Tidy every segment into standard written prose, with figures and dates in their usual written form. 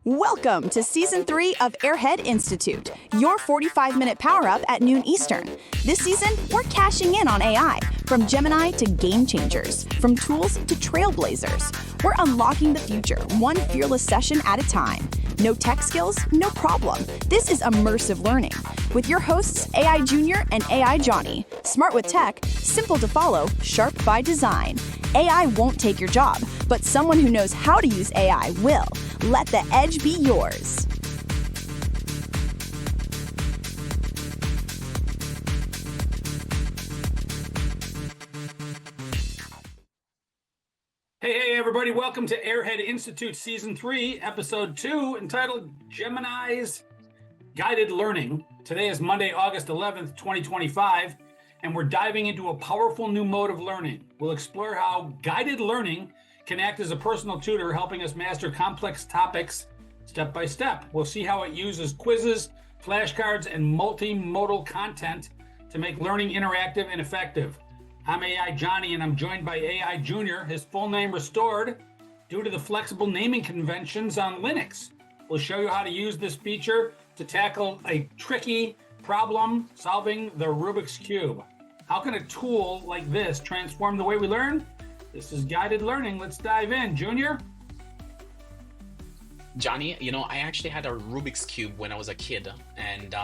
Welcome to Season 3 of Airhead Institute, your 45-minute power-up at noon Eastern. This season, we're cashing in on AI, from Gemini to game changers, from tools to trailblazers. We're unlocking the future, one fearless session at a time. No tech skills? No problem. This is immersive learning. With your hosts, AI Junior and AI Johnny. Smart with tech, simple to follow, sharp by design. AI won't take your job, but someone who knows how to use AI will. Let the edge be yours. Hey, everybody. Welcome to Airhead Institute Season 3, Episode 2, entitled Gemini's Guided Learning. Today is Monday, August 11th, 2025, and we're diving into a powerful new mode of learning. We'll explore how guided learning can act as a personal tutor, helping us master complex topics step by step. We'll see how it uses quizzes, flashcards, and multimodal content to make learning interactive and effective. I'm AI Johnny, and I'm joined by AI Junior, his full name restored due to the flexible naming conventions on Linux. We'll show you how to use this feature to tackle a tricky problem, solving the Rubik's Cube. How can a tool like this transform the way we learn? This is guided learning. Let's dive in. Junior? Johnny, I actually had a Rubik's Cube when I was a kid, and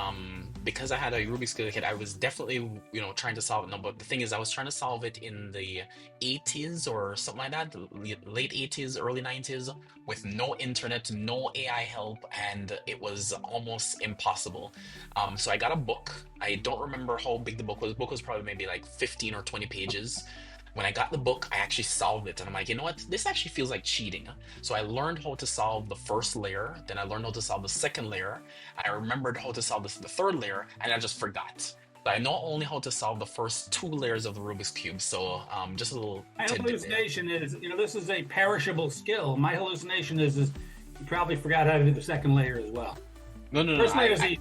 because I had a Rubik's Cube as a kid, I was definitely, trying to solve it. No, but the thing is, I was trying to solve it in the 80s or something like that, the late 80s, early 90s, with no internet, no AI help, and it was almost impossible. So I got a book. I don't remember how big the book was. The book was probably maybe like 15 or 20 pages. When I got the book, I actually solved it, and I'm like, you know what? This actually feels like cheating. So I learned how to solve the first layer, then I learned how to solve the second layer. I remembered how to solve the third layer, and I just forgot. So I know only how to solve the first two layers of the Rubik's Cube. So just a little My tidbit hallucination is, this is a perishable skill. My hallucination is you probably forgot how to do the second layer as well. No. First layer is easy.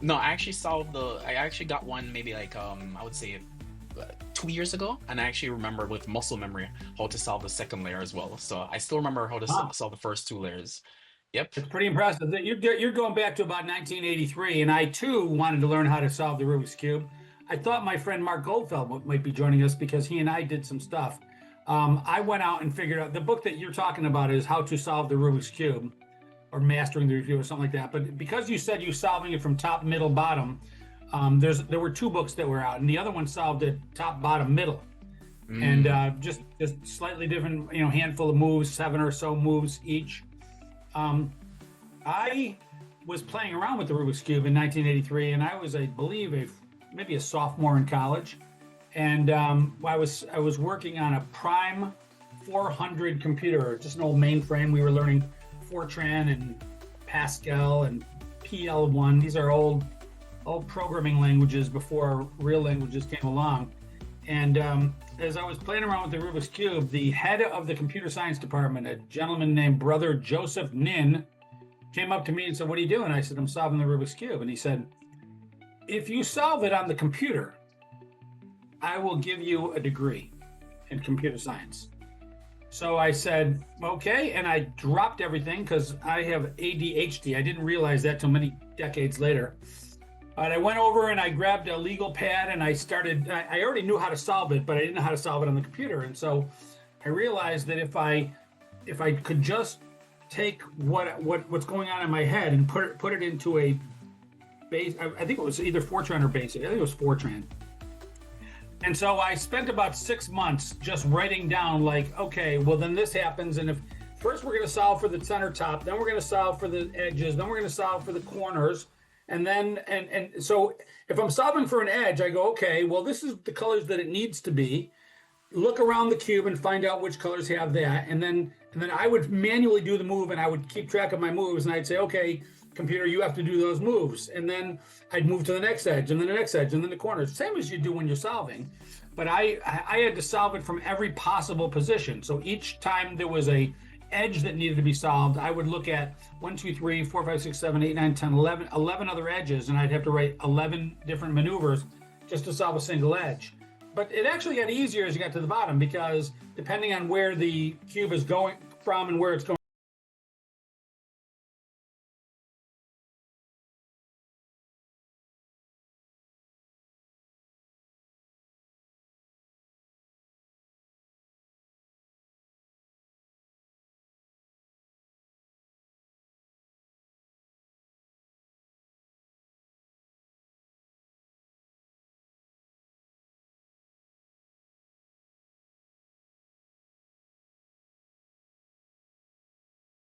No, I actually got one maybe like, I would say 2 years ago, and I actually remember with muscle memory how to solve the second layer as well. So I still remember how to solve the first two layers. Yep. It's pretty impressive. You're going back to about 1983, and I too wanted to learn how to solve the Rubik's Cube. I thought my friend Mark Goldfeld might be joining us because he and I did some stuff. I went out and figured out the book that you're talking about is How to Solve the Rubik's Cube, or Mastering the Rubik's Cube, or something like that. But because you said you're solving it from top, middle, bottom, there were two books that were out, and the other one solved it top, bottom, middle, and just slightly different, handful of moves, 7 or so moves each. I was playing around with the Rubik's Cube in 1983, and I was, I believe, maybe a sophomore in college, and I was working on a Prime 400 computer, just an old mainframe. We were learning Fortran and Pascal and PL1. These are old programming languages before real languages came along. And as I was playing around with the Rubik's Cube, the head of the computer science department, a gentleman named Brother Joseph Nin, came up to me and said, "What are you doing?" I said, "I'm solving the Rubik's Cube." And he said, "If you solve it on the computer, I will give you a degree in computer science." So I said, okay, and I dropped everything because I have ADHD. I didn't realize that till many decades later. And I went over and I grabbed a legal pad and I already knew how to solve it, but I didn't know how to solve it on the computer. And so I realized that if I could just take what's going on in my head and put it into a base, I think it was either Fortran or Basic. I think it was Fortran. And so I spent about 6 months just writing down, like, okay, well, then this happens. And if first we're going to solve for the center top, then we're going to solve for the edges, then we're going to solve for the corners. And then, and so if I'm solving for an edge, I go, okay, well, this is the colors that it needs to be. Look around the cube and find out which colors have that. And then I would manually do the move, and I would keep track of my moves. And I'd say, okay, computer, you have to do those moves. And then I'd move to the next edge, and then the next edge, and then the corners. Same as you do when you're solving. But I had to solve it from every possible position. So each time there was a edge that needed to be solved, I would look at 1, 2, 3, 4, 5, 6, 7, 8, 9, 10, 11 other edges, and I'd have to write 11 different maneuvers just to solve a single edge. But it actually got easier as you got to the bottom, because depending on where the cube is going from and where it's going